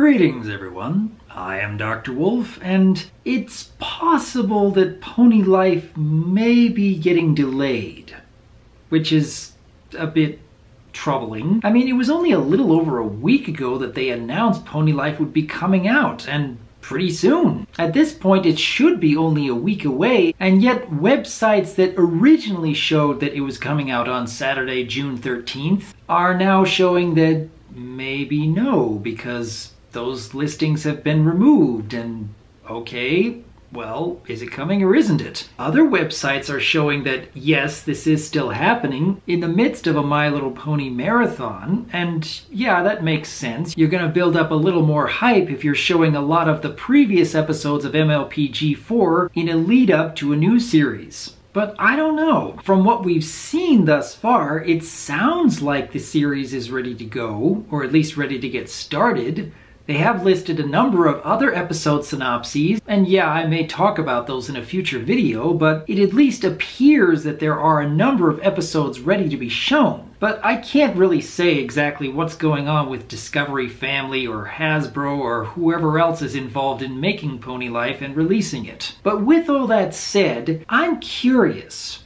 Greetings everyone, I am Dr. Wolf, and it's possible that Pony Life may be getting delayed, which is a bit troubling. I mean, it was only a little over a week ago that they announced Pony Life would be coming out, and pretty soon. At this point, it should be only a week away, and yet websites that originally showed that it was coming out on Saturday, June 13th, are now showing that maybe no, because those listings have been removed, and okay, well, is it coming or isn't it? Other websites are showing that yes, this is still happening in the midst of a My Little Pony marathon, and yeah, that makes sense. You're gonna build up a little more hype if you're showing a lot of the previous episodes of MLPG4 in a lead up to a new series. But I don't know. From what we've seen thus far, it sounds like the series is ready to go, or at least ready to get started. They have listed a number of other episode synopses, and yeah, I may talk about those in a future video, but it at least appears that there are a number of episodes ready to be shown. But I can't really say exactly what's going on with Discovery Family or Hasbro or whoever else is involved in making Pony Life and releasing it. But with all that said, I'm curious,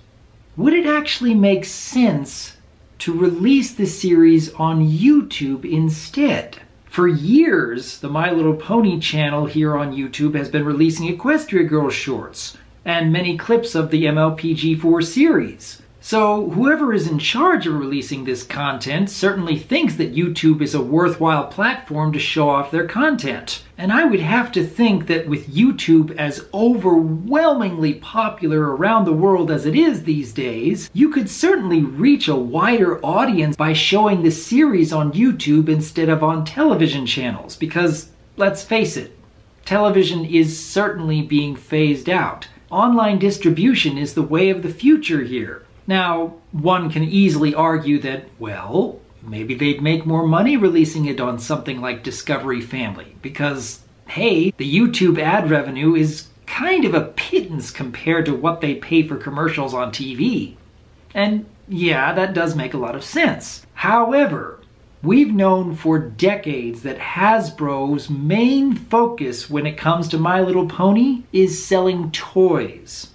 would it actually make sense to release the series on YouTube instead? For years, the My Little Pony channel here on YouTube has been releasing Equestria Girls shorts and many clips of the MLPG4 series. So whoever is in charge of releasing this content certainly thinks that YouTube is a worthwhile platform to show off their content. And I would have to think that with YouTube as overwhelmingly popular around the world as it is these days, you could certainly reach a wider audience by showing the series on YouTube instead of on television channels. Because, let's face it, television is certainly being phased out. Online distribution is the way of the future here. Now, one can easily argue that, well, maybe they'd make more money releasing it on something like Discovery Family, because, hey, the YouTube ad revenue is kind of a pittance compared to what they pay for commercials on TV. And yeah, that does make a lot of sense. However, we've known for decades that Hasbro's main focus when it comes to My Little Pony is selling toys.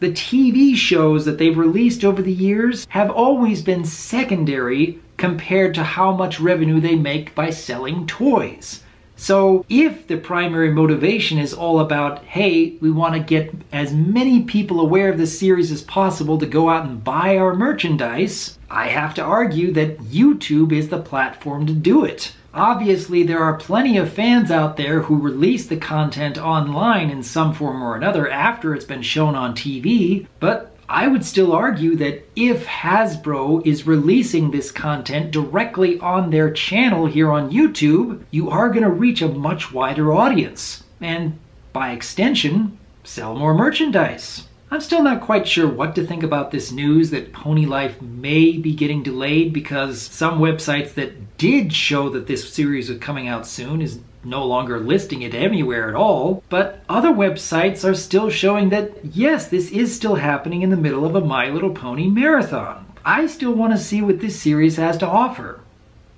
The TV shows that they've released over the years have always been secondary compared to how much revenue they make by selling toys. So if the primary motivation is all about, hey, we want to get as many people aware of the series as possible to go out and buy our merchandise, I have to argue that YouTube is the platform to do it. Obviously, there are plenty of fans out there who release the content online in some form or another after it's been shown on TV, but I would still argue that if Hasbro is releasing this content directly on their channel here on YouTube, you are going to reach a much wider audience, and by extension, sell more merchandise. I'm still not quite sure what to think about this news that Pony Life may be getting delayed, because some websites that did show that this series was coming out soon is no longer listing it anywhere at all, but other websites are still showing that yes, this is still happening in the middle of a My Little Pony marathon. I still want to see what this series has to offer.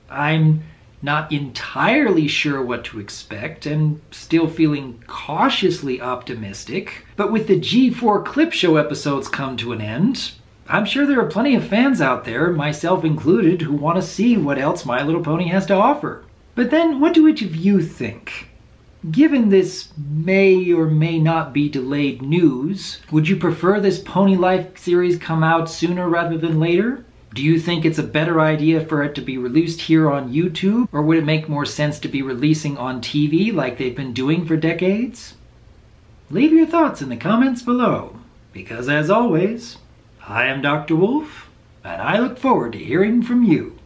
I'm not entirely sure what to expect, and still feeling cautiously optimistic. But with the G4 clip show episodes come to an end, I'm sure there are plenty of fans out there, myself included, who want to see what else My Little Pony has to offer. But then, what do each of you think? Given this may or may not be delayed news, would you prefer this Pony Life series come out sooner rather than later? Do you think it's a better idea for it to be released here on YouTube, or would it make more sense to be releasing on TV like they've been doing for decades? Leave your thoughts in the comments below, because as always, I am Dr. Wolf, and I look forward to hearing from you.